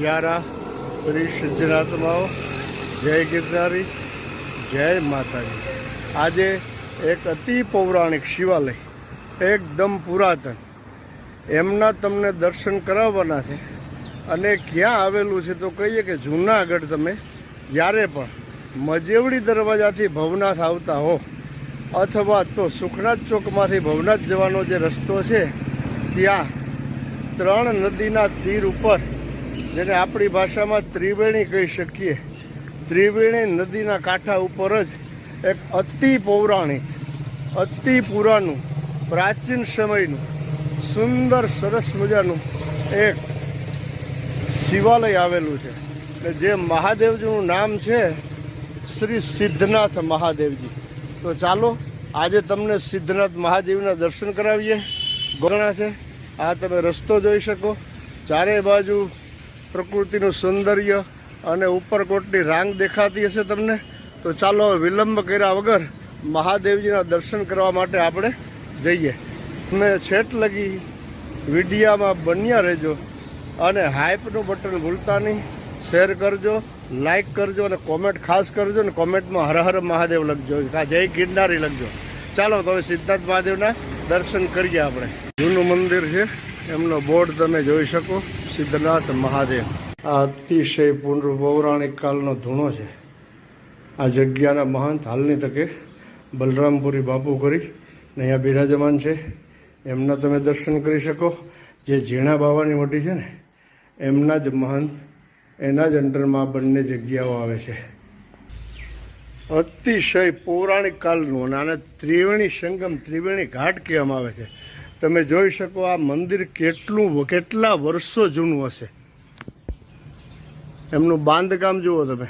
प्यारा प्रिय सिद्धनात्माओं, जय गिरधारी, जय माताजी। आज एक अति पौराणिक शिवालय एकदम पुरातन एमना तमने दर्शन कराववाना छे। अने क्यां आवेलुं छे तो कहीए के जूनागढ़ तमे ज्यारे पण मजेवड़ी दरवाजाथी भवनाथ आवता हो अथवा तो सुखनाथ चौकमांथी भवनाथ जवानो जे रस्तो छे त्यां 3 नदीना तीर उपर जेने आपणी भाषामां त्रिवेणी कही शकीए, त्रिवेणी नदीना कांठा उपर ज एक अति पौराणिक अति पुराणुं प्राचीन समयनुं सुंदर सरस मजानुं एक शिवालय आवेलुं छे। जे महादेवजीनुं नाम छे श्री सिद्धनाथ महादेवजी। तो चालो आज तमने सिद्धनाथ महादेवना दर्शन करावीए। घणा छे आ तमे रस्तो जोई शको, चारे बाजू प्रकृतिनुं सौंदर्य अने उपरकोटनी रांग देखाती हशे तमने। तो चालो विलंब कर्या वगर महादेवजीना दर्शन करवा माटे आपणे जईए। તમે છેટ લગી વિડીયામાં બન્યા રહેજો અને હાઈપનું બટન ભૂલતા નહીં, શેર કરજો, લાઈક કરજો અને કોમેન્ટ ખાસ કરજો ને કોમેન્ટમાં હર હર મહાદેવ લખજો, જય ગિરનારી લખજો। ચાલો તો હવે સિદ્ધનાથ મહાદેવના દર્શન કરીએ આપણે। જૂનું મંદિર છે, એમનો બોર્ડ તમે જોઈ શકો, સિદ્ધનાથ મહાદેવ। આ અતિશય પૌરાણિક કાળનો ધૂણો છે। આ જગ્યાના મહંત હાલની તકે બલરામપુરી બાપુ કરી ને અહીંયા બિરાજમાન છે, એમના તમે દર્શન કરી શકો। જે ઝીણા બાવાની મઢી છે ને એમના જ મહંત, એના જ અંડરમાં બંને જગ્યાઓ આવે છે। અતિશય પૌરાણિક કાળનું અને આને ત્રિવેણી સંગમ, ત્રિવેણી ઘાટ કહેવામાં આવે છે। તમે જોઈ શકો આ મંદિર કેટલા વર્ષો જૂનું હશે। એમનું બાંધકામ જુઓ તમે।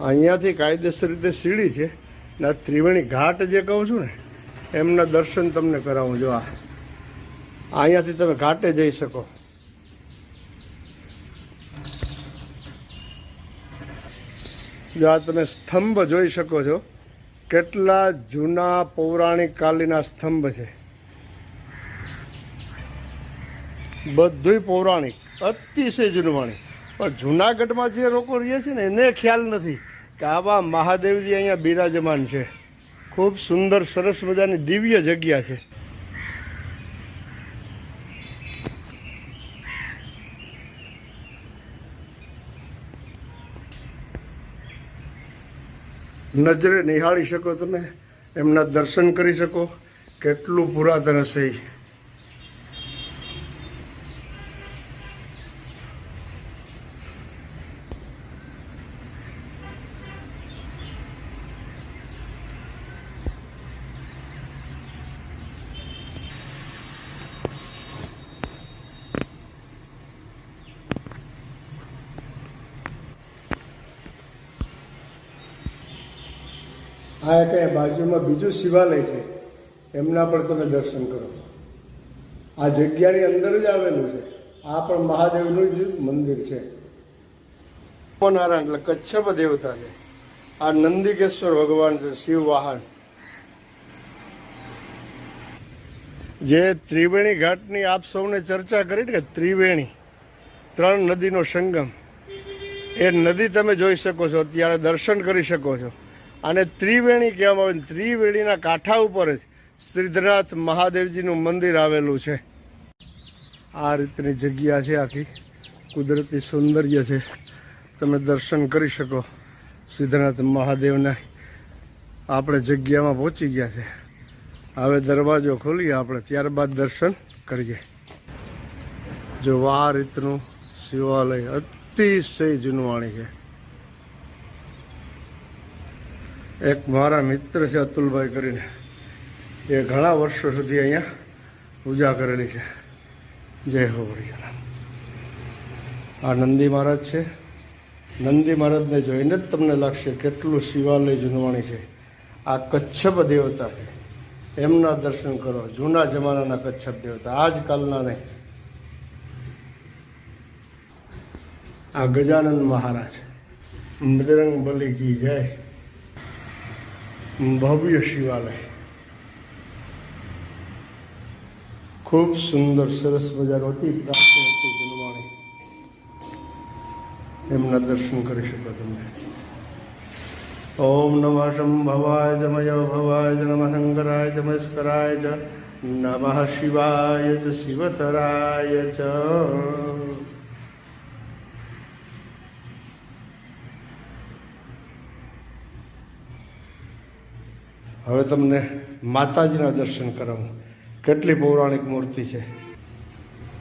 અહીંયાથી કાયદેસર રીતે સીડી છે ને આ ત્રિવેણી ઘાટ જે કહું છું ને એમના દર્શન તમને કરાવું। જો આ અહીંયાથી તમે ઘાટે જઈ શકો। જો આ તમે સ્તંભ જોઈ શકો છો, કેટલા જૂના પૌરાણિક કાલીના સ્તંભ છે, બધુંય પૌરાણિક અતિશય જૂનવાણી। પણ જૂનાગઢમાં જે લોકો રહે છે ને એને ખ્યાલ નથી કે આવા મહાદેવજી અહીંયા બિરાજમાન છે। ખૂબ સુંદર સરસ મજાની દિવ્ય જગ્યા છે। નજરે નિહાળી શકો તમે, એમના દર્શન કરી શકો। કેટલું પુરાતન હશે એ। આ એક બાજુમાં બીજું શિવાલય છે, એમના પણ તમે દર્શન કરો। આ જગ્યાની અંદર જ આવેલું છે। આ પણ મહાદેવનું જ મંદિર છે। નારાયણ એટલે કચ્છપ દેવતા છે। આ નંદિકેશ્વર ભગવાન છે, શિવ વાહન। જે ત્રિવેણી ઘાટની આપ સૌને ચર્ચા કરી કે ત્રિવેણી 3 નદીનો સંગમ, એ નદી તમે જોઈ શકો છો, અત્યારે દર્શન કરી શકો છો। અને ત્રિવેણી કહેવામાં આવે, ત્રિવેણીના કાંઠા ઉપર જ સિદ્ધનાથ મહાદેવજીનું મંદિર આવેલું છે। આ રીતની જગ્યા છે, આખી કુદરતી સૌંદર્ય છે, તમે દર્શન કરી શકો સિદ્ધનાથ મહાદેવના। આપણે જગ્યામાં પહોંચી ગયા છે, હવે દરવાજો ખોલીએ આપણે, ત્યારબાદ દર્શન કરીએ। જો આ રીતનું શિવાલય અતિશય જૂનવાણી છે। એક મારા મિત્ર છે અતુલભાઈ કરીને, એ ઘણા વર્ષો સુધી અહીંયા પૂજા કરેલી છે। જય હો વડિયારામ। આ નંદી મહારાજ છે। નંદી મહારાજને જોઈને જ તમને લાગશે કેટલું શિવાલય જૂનવાણી છે। આ કચ્છપ દેવતા છે, એમના દર્શન કરો। જૂના જમાનાના કચ્છપ દેવતા, આજકાલના નહીં। આ ગજાનંદ મહારાજ, બજરંગ બલી કી જય। ભવ્ય શિવાલય। ખૂબ સુંદર સરસ મજાનો અતિ પ્રાપ્ત હતી જનવાણી. એમના દર્શન કરી શકો તમે. ઓમ નમઃ શંભવાય જ મય ભવાય જ નમઃ શંકરાય જ મસ્કરાય જ નમઃ શિવાય જ શિવતરાય જ. હવે તમને માતાજીના દર્શન કરાવું. કેટલી પૌરાણિક મૂર્તિ છે.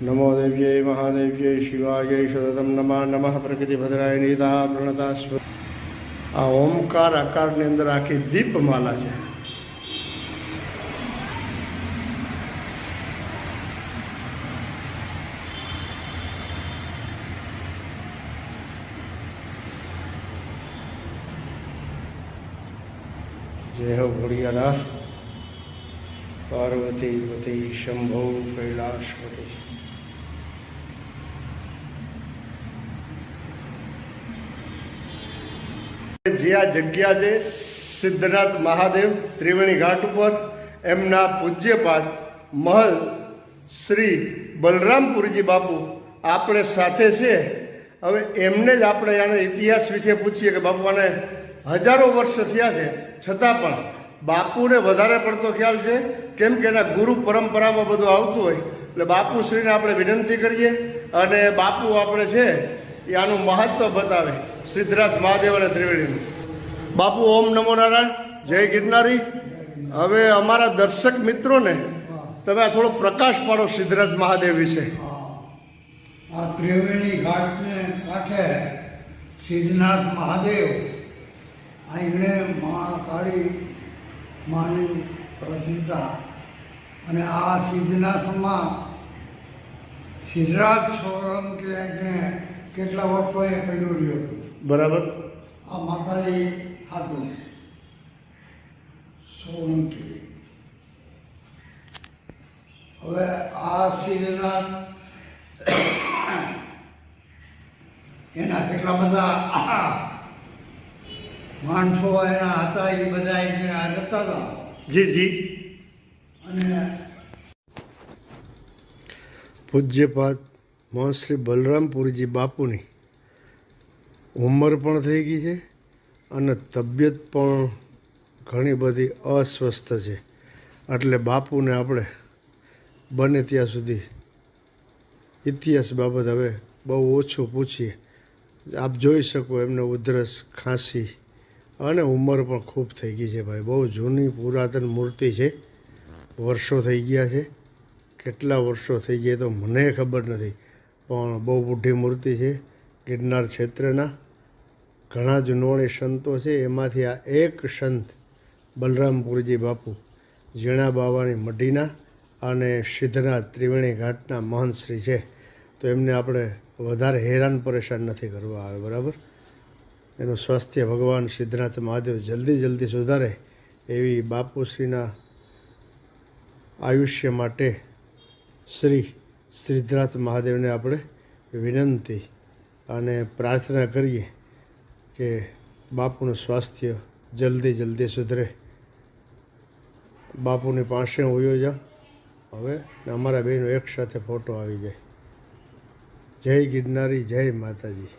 નમો દેવ્યય મહાદેવ્યય શિવાય સતતમ નમઃ નમઃ પ્રકૃતિ ભદ્રાય નિતા પ્રણતા સ્વ. આ ઓમકાર આકારની અંદર આખી દીપમાલા છે. જય હો ભોળિયાનાથ પાર્વતી પતિ શંભો કૈલાશપતિ. જે આ જગ્યા છે સિદ્ધનાથ મહાદેવ ત્રિવેણી ઘાટ ઉપર એમના પૂજ્યપાદ મહલ શ્રી બલરામપુરજી બાપુ આપણે સાથે છે. હવે એમને જ આપણે આને ઇતિહાસ વિશે પૂછીએ કે બાપુ આને હજારો વર્ષ થયા છે છતાં પણ બાપુને વધારે પડતો ખ્યાલ છે, કેમ કે એના ગુરુ પરંપરામાં બધું આવતું હોય. એટલે બાપુશ્રીને આપણે વિનંતી કરીએ અને બાપુ આપણે છે એ આનું મહત્વ બતાવે સિદ્ધનાથ મહાદેવ અને ત્રિવેણીનું. બાપુ ઓમ નમો નારાયણ, જય ગિરનારી. હવે અમારા દર્શક મિત્રોને તમે આ થોડો પ્રકાશ પાડો સિદ્ધનાથ મહાદેવ વિશે. આ ત્રિવેણી ઘાટને કાંઠે સિદ્ધનાથ મહાદેવ અહીંને મહાકાળી માની પ્રસિદ્ધતા. અને આ સિદ્ધનાથમાં સિદ્ધરાજ સોલંકી અહીંને કેટલા વર્ષોએ પડ્યું રહ્યું હતું. બરાબર. આ માતાજી હતું સોલંકી. હવે આ સિદ્ધનાથ એના કેટલા બધા માણસો એના હતા, એ બધા એને રહેતા હતા. જી જી. અને પૂજ્યપાદ મહંત શ્રી બલરામપુરજી બાપુની ઉંમર પણ થઈ ગઈ છે અને તબિયત પણ ઘણી બધી અસ્વસ્થ છે. એટલે બાપુને આપણે બને ત્યાં સુધી ઇતિહાસ બાબત હવે બહુ ઓછું પૂછીએ. આપ જોઈ શકો એમને ઉધરસ ખાંસી અને ઉંમર પણ ખૂબ થઈ ગઈ છે. ભાઈ બહુ જૂની પુરાતન મૂર્તિ છે, વર્ષો થઈ ગયા છે. કેટલા વર્ષો થઈ ગયા તો મને ખબર નથી, પણ બહુ બુઢી મૂર્તિ છે. ગિરનાર ક્ષેત્રના ઘણા જૂનવાણી સંતો છે, એમાંથી આ એક સંત બલરામપુરજી બાપુ ઝીણા બાવાની મઢીના અને સિદ્ધનાથ ત્રિવેણી ઘાટના મહંત શ્રી છે. તો એમને આપણે વધારે હેરાન પરેશાન નથી કરવા આવે. બરાબર. એનું સ્વાસ્થ્ય ભગવાન સિદ્ધનાથ મહાદેવ જલ્દી સુધારે એવી બાપુશ્રીના આયુષ્ય માટે શ્રી સિદ્ધનાથ મહાદેવને આપણે વિનંતી અને પ્રાર્થના કરીએ કે બાપુનું સ્વાસ્થ્ય જલ્દી સુધરે. બાપુની પાસે હું વયો જાઉં હવે ને અમારા બેનો એક સાથે ફોટો આવી જાય. જય ગિરનારી, જય માતાજી.